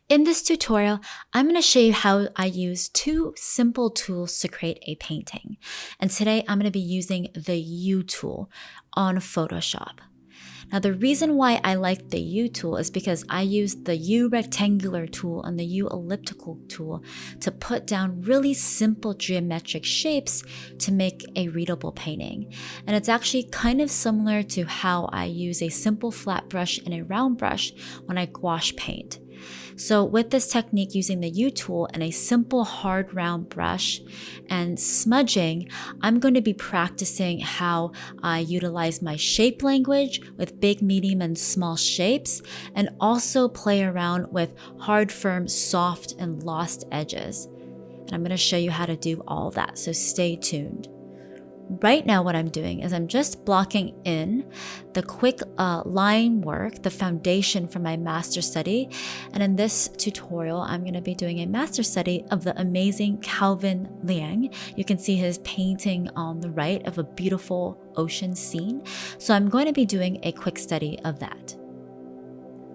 In this tutorial, I'm going to show you how I use two simple tools to create a painting. And today I'm going to be using the U tool on Photoshop. Now the reason why I like the U tool is because I use the U rectangular tool and the U elliptical tool to put down really simple geometric shapes to make a readable painting. And it's actually kind of similar to how I use a simple flat brush and a round brush when I gouache paint. So with this technique using the U tool and a simple hard round brush and smudging, I'm going to be practicing how I utilize my shape language with big, medium, and small shapes, and also play around with hard, firm, soft, and lost edges. And I'm going to show you how to do all that, so stay tuned. Right now what I'm doing is I'm just blocking in the quick line work, the foundation for my master study. And in this tutorial, I'm going to be doing a master study of the amazing Calvin Liang. You can see his painting on the right of a beautiful ocean scene. So I'm going to be doing a quick study of that.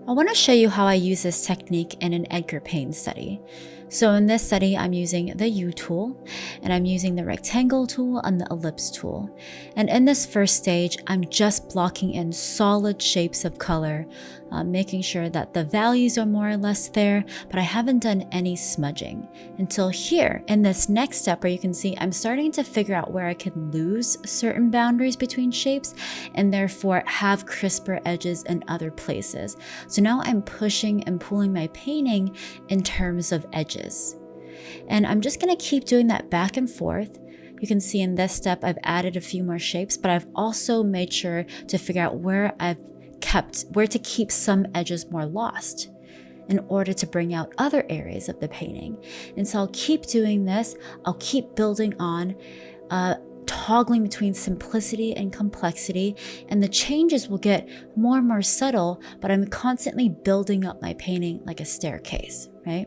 I want to show you how I use this technique in an Edgar Pain study. So in this study, I'm using the U tool, and I'm using the rectangle tool and the ellipse tool. And in this first stage, I'm just blocking in solid shapes of color, making sure that the values are more or less there, but I haven't done any smudging until here in this next step where you can see I'm starting to figure out where I can lose certain boundaries between shapes and therefore have crisper edges in other places. So now I'm pushing and pulling my painting in terms of edges. And I'm just going to keep doing that back and forth. You can see in this step, I've added a few more shapes, but I've also made sure to figure out where to keep some edges more lost in order to bring out other areas of the painting. And so I'll keep doing this. I'll keep building on, toggling between simplicity and complexity, and the changes will get more and more subtle, but I'm constantly building up my painting like a staircase, right?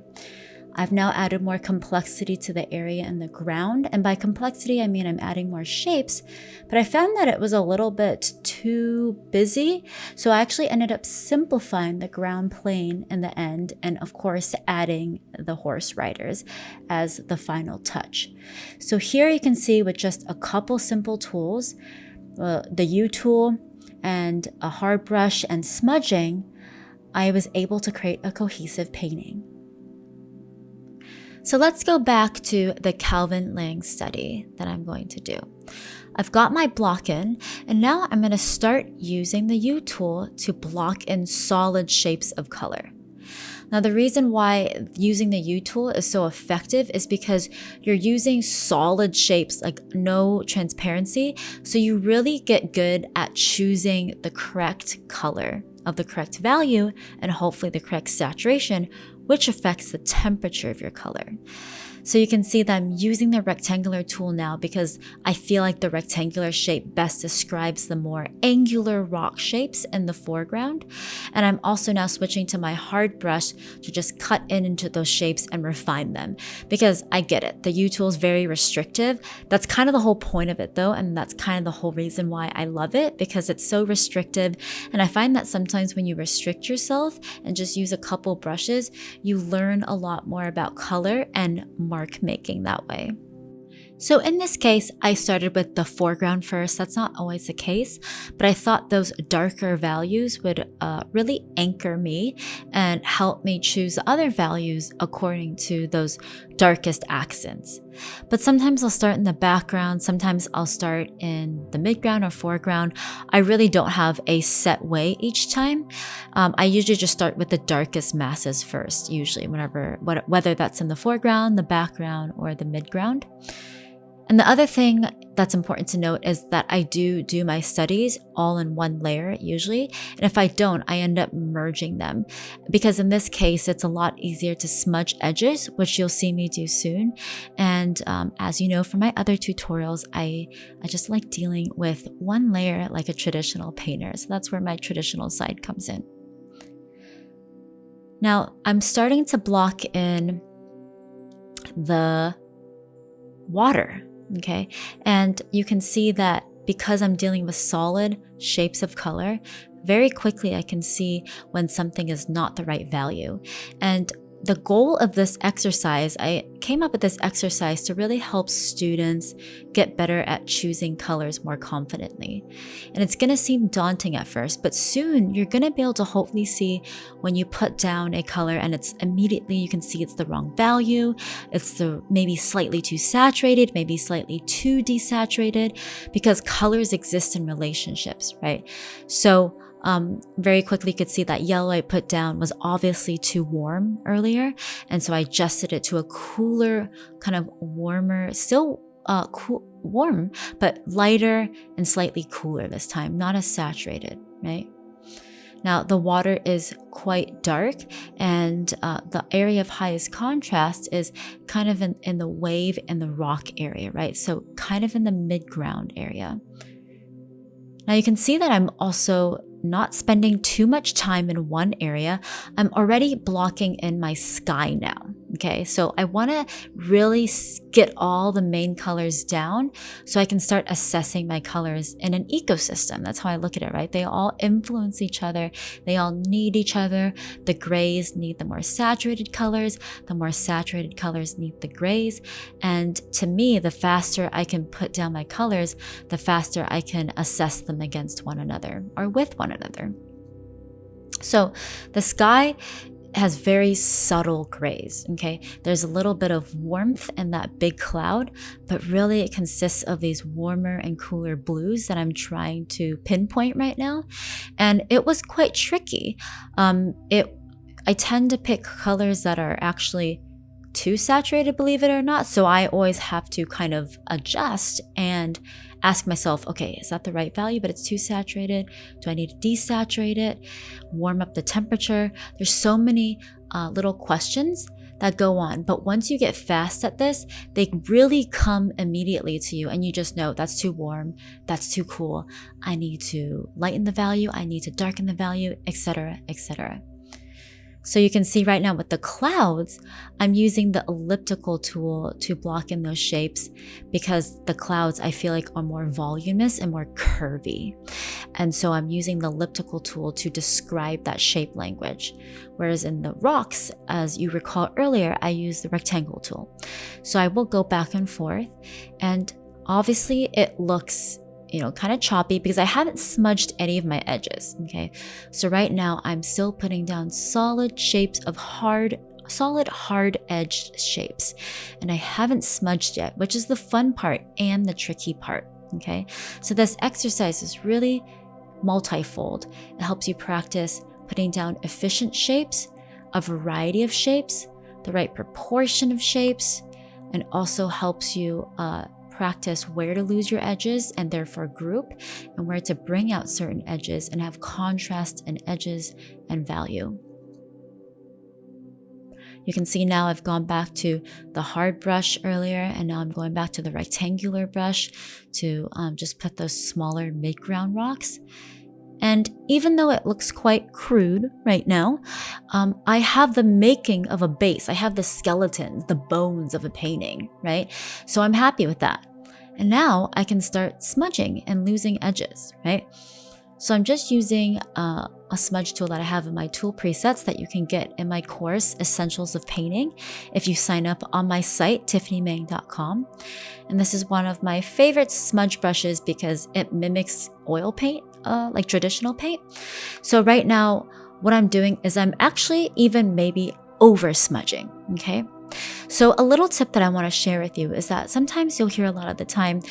I've now added more complexity to the area in the ground, and by complexity I mean I'm adding more shapes, but I found that it was a little bit too busy, so I actually ended up simplifying the ground plane in the end, and of course adding the horse riders as the final touch. So here you can see with just a couple simple tools, the U tool and a hard brush and smudging, I was able to create a cohesive painting. So let's go back to the Calvin Liang study that I'm going to do. I've got my block in, and now I'm going to start using the U tool to block in solid shapes of color. Now, the reason why using the U tool is so effective is because you're using solid shapes, like no transparency, so you really get good at choosing the correct color of the correct value and hopefully the correct saturation, which affects the temperature of your color. So you can see that I'm using the rectangular tool now because I feel like the rectangular shape best describes the more angular rock shapes in the foreground. And I'm also now switching to my hard brush to just cut into those shapes and refine them, because I get it. The U tool is very restrictive. That's kind of the whole point of it though. And that's kind of the whole reason why I love it, because it's so restrictive. And I find that sometimes when you restrict yourself and just use a couple brushes, you learn a lot more about color and mark making that way. So in this case, I started with the foreground first. That's not always the case, but I thought those darker values would really anchor me and help me choose other values according to those darkest accents. But sometimes I'll start in the background, sometimes I'll start in the midground or foreground. I really don't have a set way each time. I usually just start with the darkest masses first, usually whether that's in the foreground, the background, or the midground. And the other thing that's important to note is that I do my studies all in one layer usually. And if I don't, I end up merging them, because in this case, it's a lot easier to smudge edges, which you'll see me do soon. And as you know from my other tutorials, I just like dealing with one layer like a traditional painter. So that's where my traditional side comes in. Now I'm starting to block in the water. Okay, and you can see that because I'm dealing with solid shapes of color, very quickly I can see when something is not the right value. And the goal of this exercise, I came up with this exercise to really help students get better at choosing colors more confidently. And it's going to seem daunting at first, but soon you're going to be able to hopefully see when you put down a color and it's immediately you can see it's the wrong value. It's the maybe slightly too saturated, maybe slightly too desaturated, because colors exist in relationships, right? So very quickly you could see that yellow I put down was obviously too warm earlier. And so I adjusted it to a cooler, kind of warmer, still warm, but lighter and slightly cooler this time, not as saturated, right? Now the water is quite dark, and the area of highest contrast is kind of in the wave and the rock area, right? So kind of in the mid-ground area. Now you can see that I'm also not spending too much time in one area. I'm already blocking in my sky now. Okay, so I want to really get all the main colors down so I can start assessing my colors in an ecosystem. That's how I look at it, right? They all influence each other. They all need each other. The grays need the more saturated colors. The more saturated colors need the grays. And to me, the faster I can put down my colors, the faster I can assess them against one another or with one another. So the sky has very subtle grays, okay? There's a little bit of warmth in that big cloud, but really it consists of these warmer and cooler blues that I'm trying to pinpoint right now. And it was quite tricky. I tend to pick colors that are actually too saturated, believe it or not. So I always have to kind of adjust and ask myself, okay, is that the right value, but it's too saturated? Do I need to desaturate it? Warm up the temperature? There's so many little questions that go on. But once you get fast at this, they really come immediately to you and you just know that's too warm, that's too cool. I need to lighten the value, I need to darken the value, etc., etc. So you can see right now with the clouds, I'm using the elliptical tool to block in those shapes because the clouds I feel like are more voluminous and more curvy. And so I'm using the elliptical tool to describe that shape language. Whereas in the rocks, as you recall earlier, I used the rectangle tool. So I will go back and forth, and obviously it looks kind of choppy because I haven't smudged any of my edges, okay? So right now I'm still putting down solid shapes of solid hard-edged shapes, and I haven't smudged yet, which is the fun part and the tricky part, okay? So this exercise is really multifold. It helps you practice putting down efficient shapes, a variety of shapes, the right proportion of shapes, and also helps you practice where to lose your edges and therefore group, and where to bring out certain edges and have contrast in edges and value. You can see now I've gone back to the hard brush earlier, and now I'm going back to the rectangular brush to just put those smaller mid-ground rocks. And even though it looks quite crude right now, I have the making of a base. I have the skeletons, the bones of a painting, right? So I'm happy with that. And now I can start smudging and losing edges, right? So I'm just using a smudge tool that I have in my tool presets that you can get in my course, Essentials of Painting, if you sign up on my site, TiffanyMang.com. And this is one of my favorite smudge brushes because it mimics oil paint, like traditional paint. So right now, what I'm doing is I'm actually even maybe over smudging, okay? So a little tip that I want to share with you is that sometimes you'll hear a lot of the time,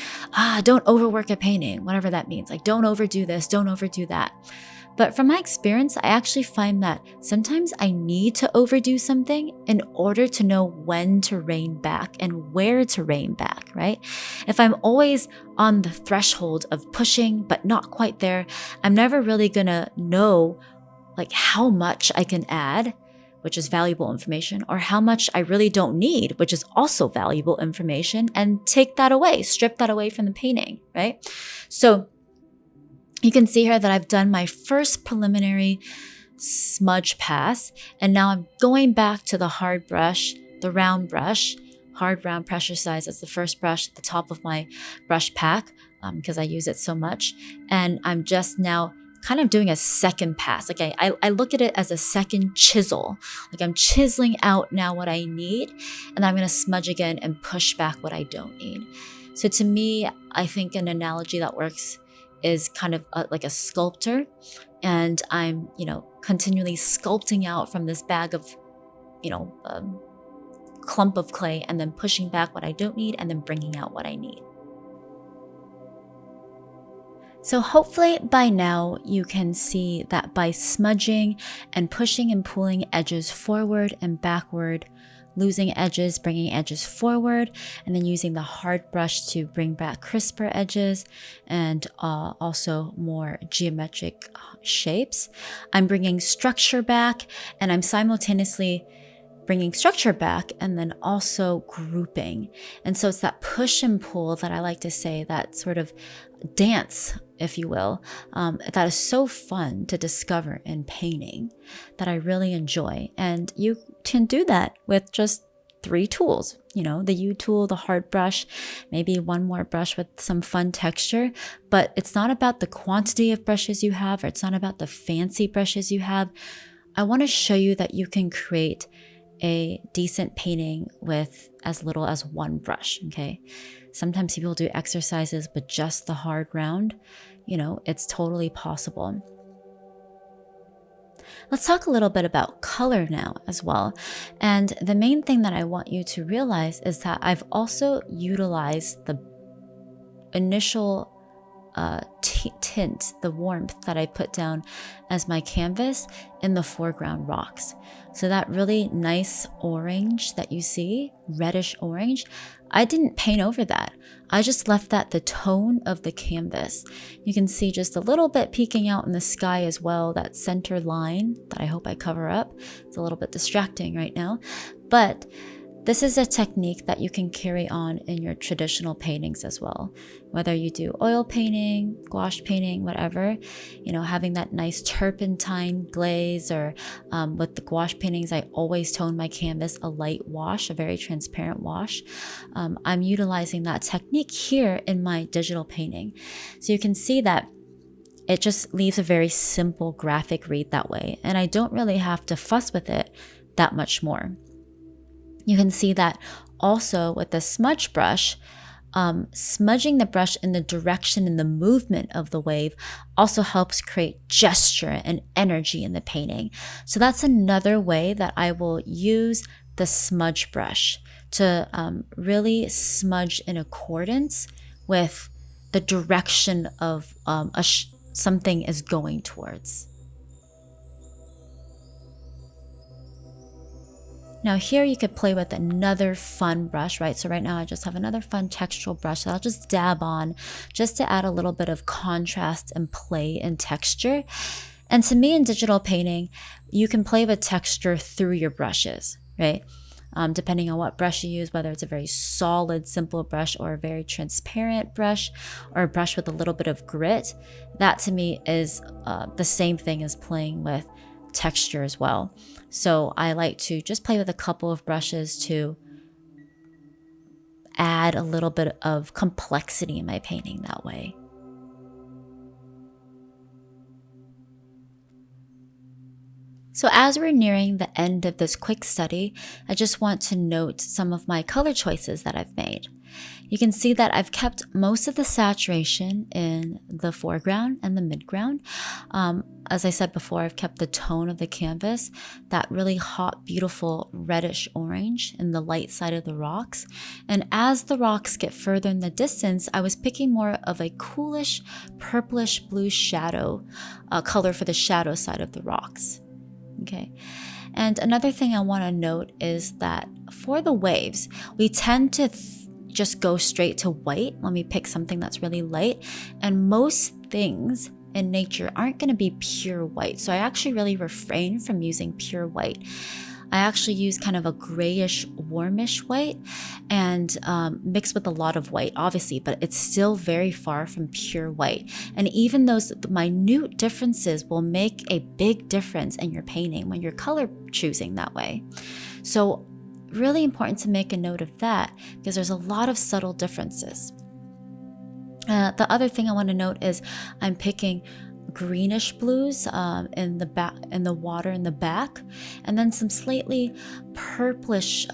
don't overwork a painting, whatever that means. Like, don't overdo this, don't overdo that. But from my experience, I actually find that sometimes I need to overdo something in order to know when to rein back and where to rein back, right? If I'm always on the threshold of pushing but not quite there, I'm never really gonna know like how much I can add, which is valuable information, or how much I really don't need, which is also valuable information, and take that away, strip that away from the painting, right? So you can see here that I've done my first preliminary smudge pass, and now I'm going back to the hard brush, the round brush, hard round pressure size as the first brush at the top of my brush pack because I use it so much. And I'm just now kind of doing a second pass. Like I look at it as a second chisel. Like I'm chiseling out now what I need, and I'm going to smudge again and push back what I don't need. So to me, I think an analogy that works is kind of like a sculptor, and I'm, continually sculpting out from this bag of, clump of clay, and then pushing back what I don't need and then bringing out what I need. So hopefully by now you can see that by smudging and pushing and pulling edges forward and backward, losing edges, bringing edges forward, and then using the hard brush to bring back crisper edges and also more geometric shapes. I'm bringing structure back, and I'm simultaneously bringing structure back and then also grouping. And so it's that push and pull that I like to say, that sort of dance, if you will, that is so fun to discover in painting, that I really enjoy. And you can do that with just 3 tools, the U tool, the hard brush, maybe one more brush with some fun texture. But it's not about the quantity of brushes you have, or it's not about the fancy brushes you have. I want to show you that you can create a decent painting with as little as 1 brush, okay? Sometimes people do exercises with just the hard round. It's totally possible. Let's talk a little bit about color now as well. And the main thing that I want you to realize is that I've also utilized the initial tint, the warmth that I put down as my canvas in the foreground rocks. So that really nice orange that you see, reddish orange, I didn't paint over that. I just left that the tone of the canvas. You can see just a little bit peeking out in the sky as well, that center line that I hope I cover up. It's a little bit distracting right now, but this is a technique that you can carry on in your traditional paintings as well. Whether you do oil painting, gouache painting, whatever, having that nice turpentine glaze, or with the gouache paintings, I always tone my canvas a light wash, a very transparent wash. I'm utilizing that technique here in my digital painting. So you can see that it just leaves a very simple graphic read that way. And I don't really have to fuss with it that much more. You can see that also with the smudge brush, smudging the brush in the direction and the movement of the wave also helps create gesture and energy in the painting. So that's another way that I will use the smudge brush to really smudge in accordance with the direction of something is going towards. Now here you could play with another fun brush, right? So right now I just have another fun textural brush that I'll just dab on just to add a little bit of contrast and play and texture. And to me in digital painting, you can play with texture through your brushes, right? Depending on what brush you use, whether it's a very solid, simple brush or a very transparent brush or a brush with a little bit of grit, that to me is the same thing as playing with texture as well. So I like to just play with a couple of brushes to add a little bit of complexity in my painting that way. So as we're nearing the end of this quick study, I just want to note some of my color choices that I've made. You can see that I've kept most of the saturation in the foreground and the midground. As I said before, I've kept the tone of the canvas, that really hot, beautiful reddish orange in the light side of the rocks. And as the rocks get further in the distance, I was picking more of a coolish, purplish blue shadow color for the shadow side of the rocks. Okay. And another thing I want to note is that for the waves, we tend to just go straight to white when we pick something that's really light. And most things in nature aren't going to be pure white. So I actually really refrain from using pure white. I actually use kind of a grayish, warmish white and mixed with a lot of white, obviously, but it's still very far from pure white. And even those minute differences will make a big difference in your painting when you're color choosing that way. So really important to make a note of that because there's a lot of subtle differences. The other thing I want to note is I'm picking greenish blues in the water in the back, and then some slightly purplish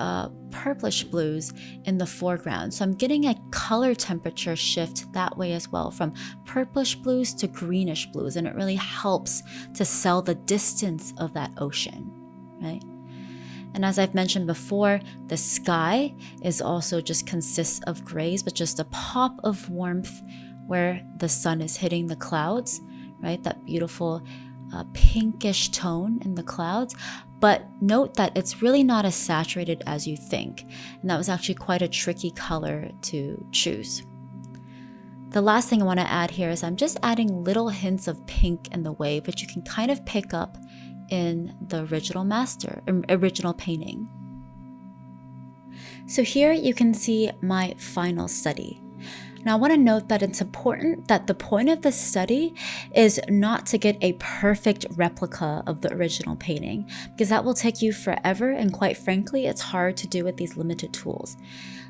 blues in the foreground. So I'm getting a color temperature shift that way as well, from purplish blues to greenish blues, and it really helps to sell the distance of that ocean, right? And as I've mentioned before, the sky is also just consists of grays, but just a pop of warmth where the sun is hitting the clouds, right? That beautiful pinkish tone in the clouds. But note that it's really not as saturated as you think. And that was actually quite a tricky color to choose. The last thing I want to add here is I'm just adding little hints of pink in the wave, which you can kind of pick up in the original painting. So here you can see my final study. Now I want to note that it's important that the point of this study is not to get a perfect replica of the original painting, because that will take you forever, and quite frankly, it's hard to do with these limited tools.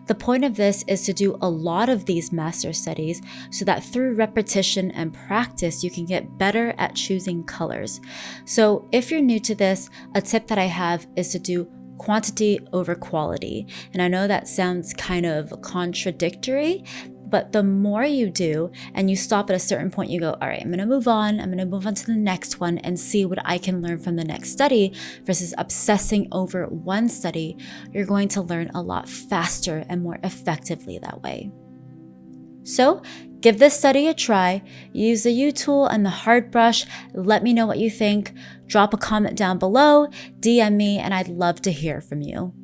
The point of this is to do a lot of these master studies so that through repetition and practice, you can get better at choosing colors. So if you're new to this, a tip that I have is to do quantity over quality. And I know that sounds kind of contradictory, but the more you do and you stop at a certain point, you go, all right, I'm going to move on to the next one and see what I can learn from the next study, versus obsessing over one study. You're going to learn a lot faster and more effectively that way. So give this study a try. Use the U tool and the hard brush. Let me know what you think. Drop a comment down below, DM me, and I'd love to hear from you.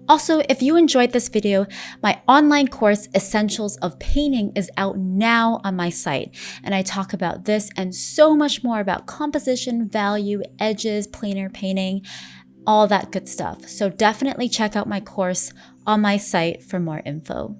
Also, if you enjoyed this video, my online course, Essentials of Painting, is out now on my site. And I talk about this and so much more about composition, value, edges, planar painting, all that good stuff. So definitely check out my course on my site for more info.